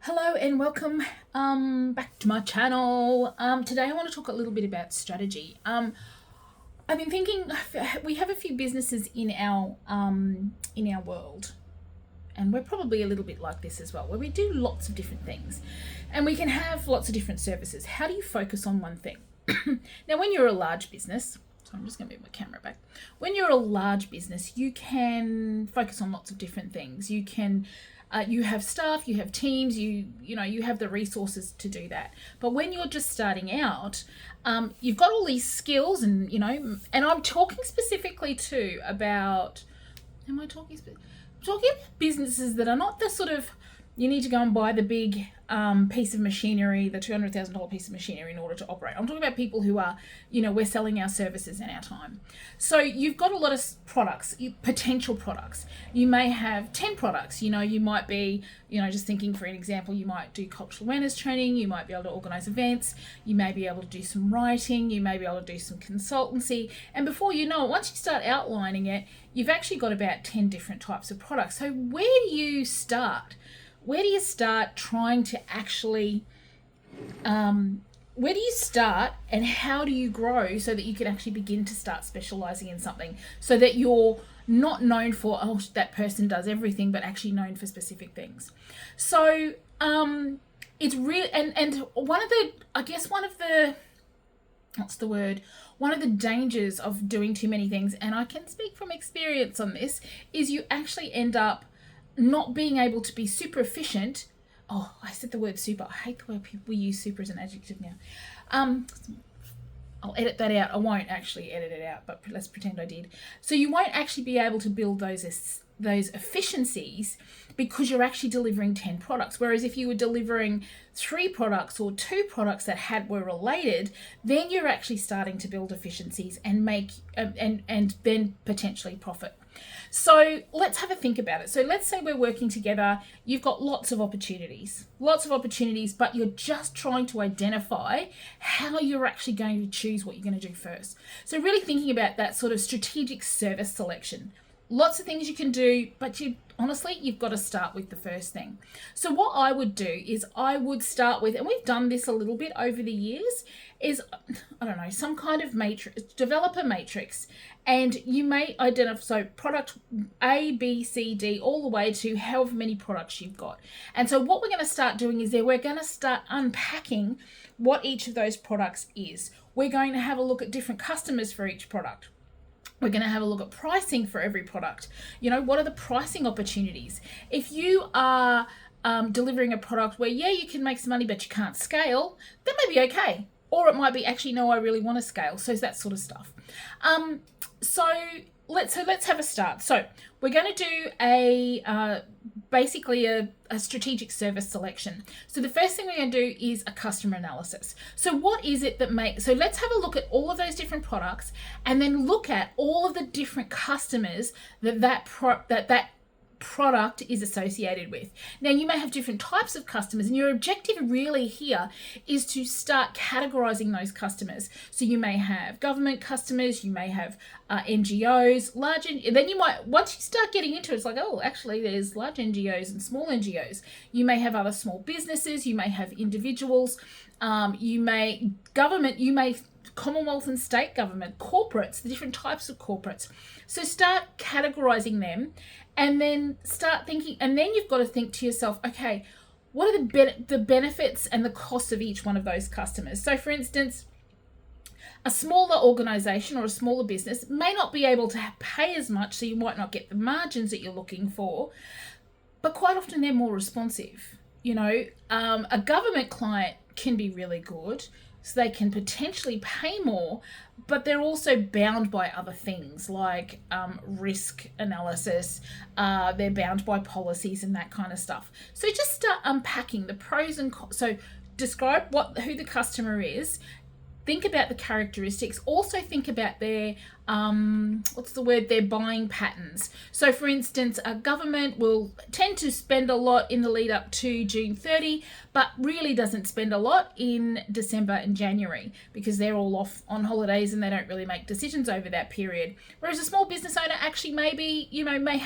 Hello and welcome back to my channel. Today I want to talk a little bit about strategy. I've been thinking we have a few businesses in our world, and we're probably a little bit like this as well, where we do lots of different things, and we can have lots of different services. How do you focus on one thing? Now, when you're a large business, so I'm just going to move my camera back. When you're a large business, you can focus on lots of different things. You can you have staff, you have teams, you have the resources to do that. But when you're just starting out, you've got all these skills, and and I'm talking specifically too about. Am I talking? I'm talking about businesses that are not the sort of you need to go and buy the big piece of machinery, the $200,000 piece of machinery in order to operate. I'm talking about people who are, we're selling our services and our time. So you've got a lot of products, potential products. You may have 10 products. You might be, just thinking for an example, you might do cultural awareness training. You might be able to organize events. You may be able to do some writing. You may be able to do some consultancy. And before you know it, once you start outlining it, you've actually got about 10 different types of products. So where do you start? Where do you start trying to actually, where do you start and how do you grow so that you can actually begin to start specializing in something so that you're not known for, oh, that person does everything, but actually known for specific things. So it's real. And one of the dangers of doing too many things, and I can speak from experience on this, is you actually end up not being able to be super efficient. Oh, I said the word super. I hate the way people use super as an adjective now. I'll edit that out. I won't actually edit it out, but let's pretend I did. So you won't actually be able to build those efficiencies because you're actually delivering 10 products. Whereas if you were delivering 3 products or 2 products that were related, then you're actually starting to build efficiencies and make and then potentially profit. So let's have a think about it. So let's say we're working together. You've got lots of opportunities, but you're just trying to identify how you're actually going to choose what you're going to do first. So really thinking about that sort of strategic service selection. Lots of things you can do, but you've got to start with the first thing. So what I would do is I would start with, and we've done this a little bit over the years, is, some kind of matrix, develop a matrix, and you may identify, so product A, B, C, D, all the way to however many products you've got. And so what we're going to start doing is we're going to start unpacking what each of those products is. We're going to have a look at different customers for each product. We're going to have a look at pricing for every product. What are the pricing opportunities? If you are delivering a product where, you can make some money, but you can't scale, that may be okay. Or it might be, actually, no, I really want to scale. So it's that sort of stuff. So let's have a start. So we're going to do basically a strategic service selection. So the first thing we're going to do is a customer analysis. So what is it so let's have a look at all of those different products and then look at all of the different customers that product is associated with. Now, you may have different types of customers, and your objective really here is to start categorizing those customers. So you may have government customers, you may have NGOs, and then you might, once you start getting into it, it's like, oh, actually there's large NGOs and small NGOs. You may have other small businesses, you may have individuals, you may Commonwealth and state government, corporates, the different types of corporates. So start categorizing them and then start thinking, and then you've got to think to yourself, okay, what are the benefits and the costs of each one of those customers? So for instance, a smaller organization or a smaller business may not be able to pay as much, so you might not get the margins that you're looking for, but quite often they're more responsive. A government client can be really good, so they can potentially pay more, but they're also bound by other things like risk analysis. They're bound by policies and that kind of stuff. So just start unpacking the pros and cons. So describe who the customer is. Think about the characteristics. Also think about their what's the word, their buying patterns. So for instance, a government will tend to spend a lot in the lead up to June 30, but really doesn't spend a lot in December and January because they're all off on holidays and they don't really make decisions over that period. Whereas a small business owner actually maybe, may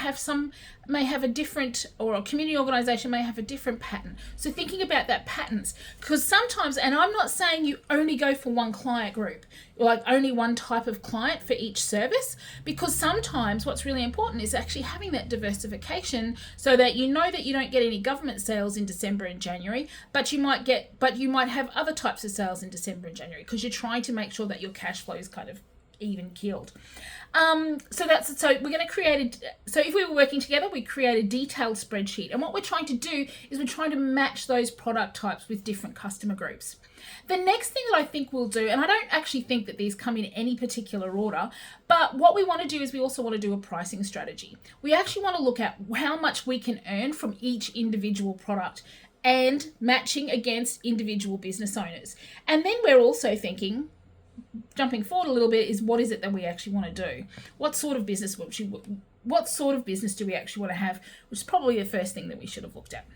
have a different, or a community organisation may have a different pattern. So thinking about that patterns, because sometimes, and I'm not saying you only go for one client group, like only one type of client for each service, because sometimes what's really important is actually having that diversification so that you know that you don't get any government sales in December and January, but you might have other types of sales in December and January because you're trying to make sure that your cash flow is kind of even keeled. So we're going to create so if we were working together, we create a detailed spreadsheet, and what we're trying to do is we're trying to match those product types with different customer groups. The next thing that I think we'll do, and I don't actually think that these come in any particular order, but what we want to do is we also want to do a pricing strategy. We actually want to look at how much we can earn from each individual product and matching against individual business owners. And then we're also thinking, jumping forward a little bit, is what is it that we actually want to do? What sort of business do we actually want to have? Which is probably the first thing that we should have looked at.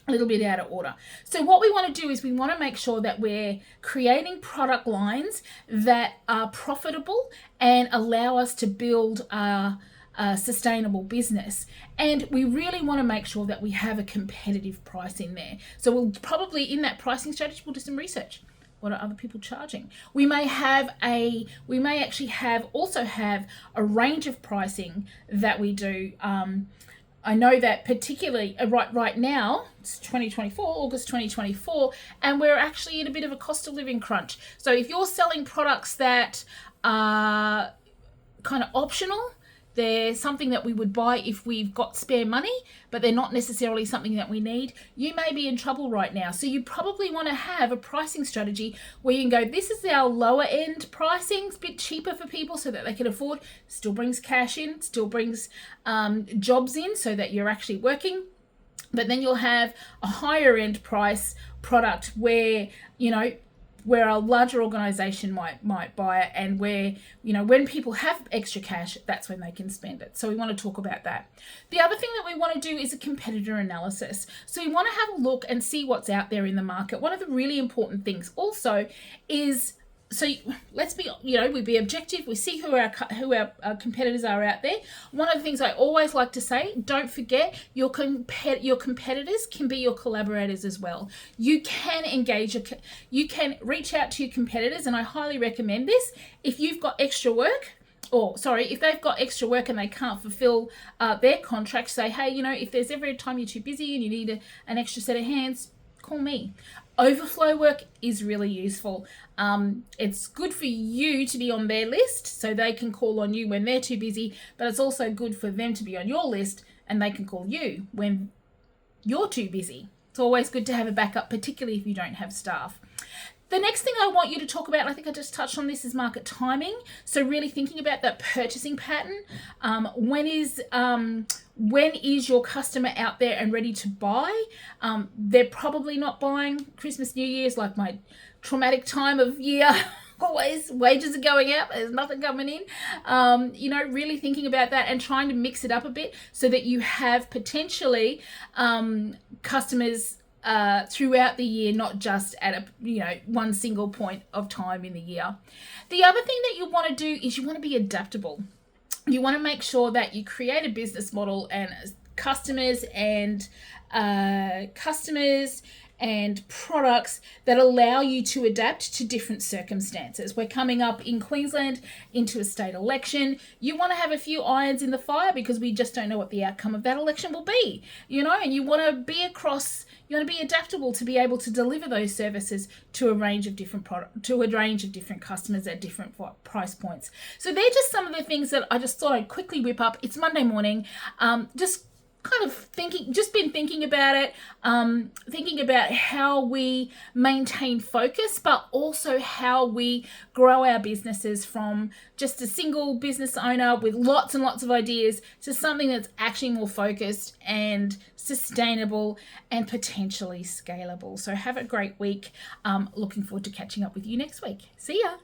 A little bit out of order. So what we want to do is we want to make sure that we're creating product lines that are profitable and allow us to build a sustainable business. And we really want to make sure that we have a competitive price in there. So we'll probably, in that pricing strategy, we'll do some research. What are other people charging? We may actually also have a range of pricing that we do. I know that particularly right now, it's 2024, August 2024, and we're actually in a bit of a cost of living crunch. So if you're selling products that are kind of optional, they're something that we would buy if we've got spare money, but they're not necessarily something that we need, you may be in trouble right now. So you probably want to have a pricing strategy where you can go, this is our lower end pricing, it's a bit cheaper for people so that they can afford, still brings cash in, still brings jobs in so that you're actually working. But then you'll have a higher end price product where, where a larger organization might buy it, and where, when people have extra cash, that's when they can spend it. So we want to talk about that. The other thing that we want to do is a competitor analysis. So we want to have a look and see what's out there in the market. One of the really important things also is, so let's be, we be objective. We see who our competitors are out there. One of the things I always like to say, don't forget your competitors can be your collaborators as well. You can engage, you can reach out to your competitors, and I highly recommend this. If you've got extra work, if they've got extra work and they can't fulfill their contract, say, hey, if there's ever a time you're too busy and you need an extra set of hands, call me. Overflow work is really useful. It's good for you to be on their list so they can call on you when they're too busy, but it's also good for them to be on your list and they can call you when you're too busy. It's always good to have a backup, particularly if you don't have staff. The next thing I want you to talk about, I think I just touched on this, is market timing. So really thinking about that purchasing pattern. When is your customer out there and ready to buy? They're probably not buying. Christmas, New Year's, like my traumatic time of year. Always wages are going up, there's nothing coming in. Really thinking about that and trying to mix it up a bit so that you have potentially customers throughout the year, not just at one single point of time in the year. The other thing that you want to do is you want to be adaptable. You want to make sure that you create a business model and customers and products that allow you to adapt to different circumstances. We're coming up in Queensland into a state election. You want to have a few irons in the fire because we just don't know what the outcome of that election will be, and you want to be adaptable to be able to deliver those services to a range of different customers at different price points. So they're just some of the things that I just thought I'd quickly whip up. It's Monday morning. Been thinking about it, thinking about how we maintain focus, but also how we grow our businesses from just a single business owner with lots and lots of ideas to something that's actually more focused and sustainable and potentially scalable. So have a great week. Looking forward to catching up with you next week. See ya.